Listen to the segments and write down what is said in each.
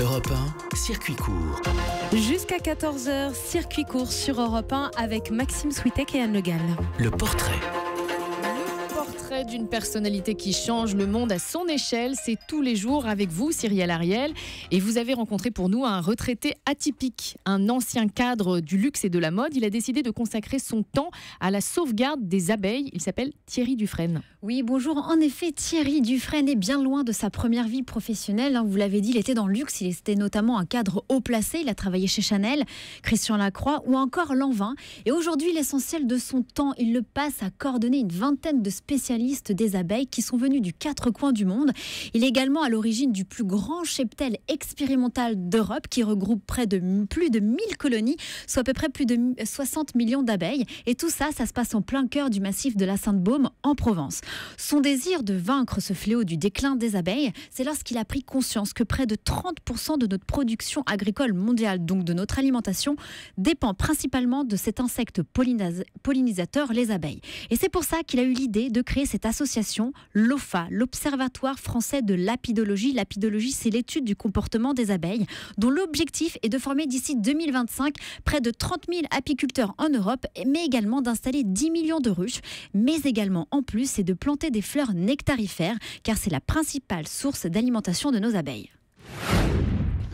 Europe 1, circuit court. Jusqu'à 14h, circuit court sur Europe 1 avec Maxime Switek et Anne Le Gall. Le portrait. Portrait d'une personnalité qui change le monde à son échelle, c'est tous les jours avec vous, Cyrielle Ariel. Et vous avez rencontré pour nous un retraité atypique, un ancien cadre du luxe et de la mode. Il a décidé de consacrer son temps à la sauvegarde des abeilles. Il s'appelle Thierry Dufresne. Oui, bonjour. En effet, Thierry Dufresne est bien loin de sa première vie professionnelle. Vous l'avez dit, il était dans le luxe. Il était notamment un cadre haut placé. Il a travaillé chez Chanel, Christian Lacroix ou encore Lanvin. Et aujourd'hui, l'essentiel de son temps, il le passe à coordonner une vingtaine de spécialistes des abeilles qui sont venus du quatre coins du monde. Il est également à l'origine du plus grand cheptel expérimental d'Europe qui regroupe plus de 1000 colonies, soit à peu près plus de 60 millions d'abeilles. Et tout ça, ça se passe en plein cœur du massif de la Sainte-Baume en Provence. Son désir de vaincre ce fléau du déclin des abeilles, c'est lorsqu'il a pris conscience que près de 30% de notre production agricole mondiale, donc de notre alimentation, dépend principalement de cet insecte pollinisateur, les abeilles. Et c'est pour ça qu'il a eu l'idée de créer cette association, l'OFA, l'Observatoire français de l'apidologie. L'apidologie, c'est l'étude du comportement des abeilles, dont l'objectif est de former d'ici 2025 près de 30 000 apiculteurs en Europe, mais également d'installer 10 millions de ruches, mais également en plus, c'est de planter des fleurs nectarifères, car c'est la principale source d'alimentation de nos abeilles.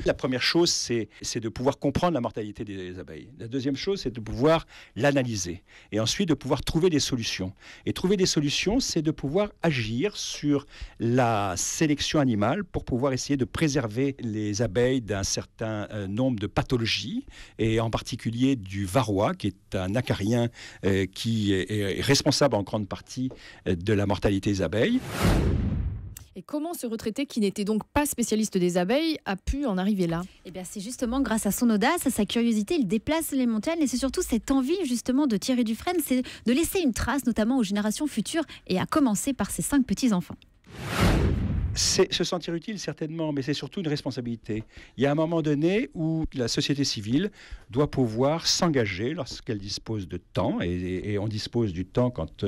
La première chose, c'est de pouvoir comprendre la mortalité des abeilles. La deuxième chose, c'est de pouvoir l'analyser. Et ensuite, de pouvoir trouver des solutions. Et trouver des solutions, c'est de pouvoir agir sur la sélection animale pour pouvoir essayer de préserver les abeilles d'un certain nombre de pathologies, et en particulier du varroa, qui est un acarien qui est responsable en grande partie de la mortalité des abeilles. Et comment ce retraité, qui n'était donc pas spécialiste des abeilles, a pu en arriver là ? Eh bien, c'est justement grâce à son audace, à sa curiosité, il déplace les montagnes, et c'est surtout cette envie justement de Thierry Dufresne, c'est de laisser une trace, notamment aux générations futures, et à commencer par ses 5 petits-enfants. C'est se sentir utile, certainement, mais c'est surtout une responsabilité. Il y a un moment donné où la société civile doit pouvoir s'engager lorsqu'elle dispose de temps, et on dispose du temps quand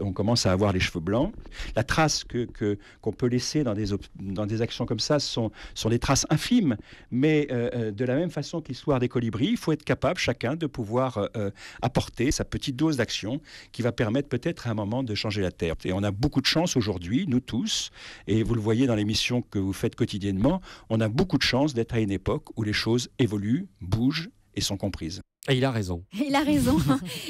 on commence à avoir les cheveux blancs. La trace qu'on peut laisser dans des actions comme ça sont des traces infimes, mais de la même façon que l'histoire des colibris, il faut être capable, chacun, de pouvoir apporter sa petite dose d'action qui va permettre peut-être à un moment de changer la Terre. Et on a beaucoup de chance aujourd'hui, nous tous, et vous le voyez dans l'émission que vous faites quotidiennement, on a beaucoup de chance d'être à une époque où les choses évoluent, bougent et sont comprises. Et il a raison. Il a raison.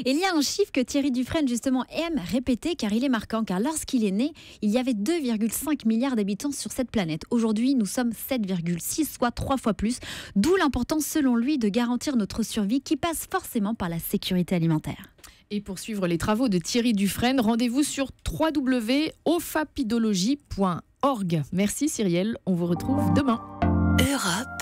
Et il y a un chiffre que Thierry Dufresne, justement, aime répéter car il est marquant. Car lorsqu'il est né, il y avait 2,5 milliards d'habitants sur cette planète. Aujourd'hui, nous sommes 7,6, soit 3 fois plus. D'où l'importance, selon lui, de garantir notre survie qui passe forcément par la sécurité alimentaire. Et pour suivre les travaux de Thierry Dufresne, rendez-vous sur www.ofapidologie.org. Merci Cyrielle, on vous retrouve demain. Europe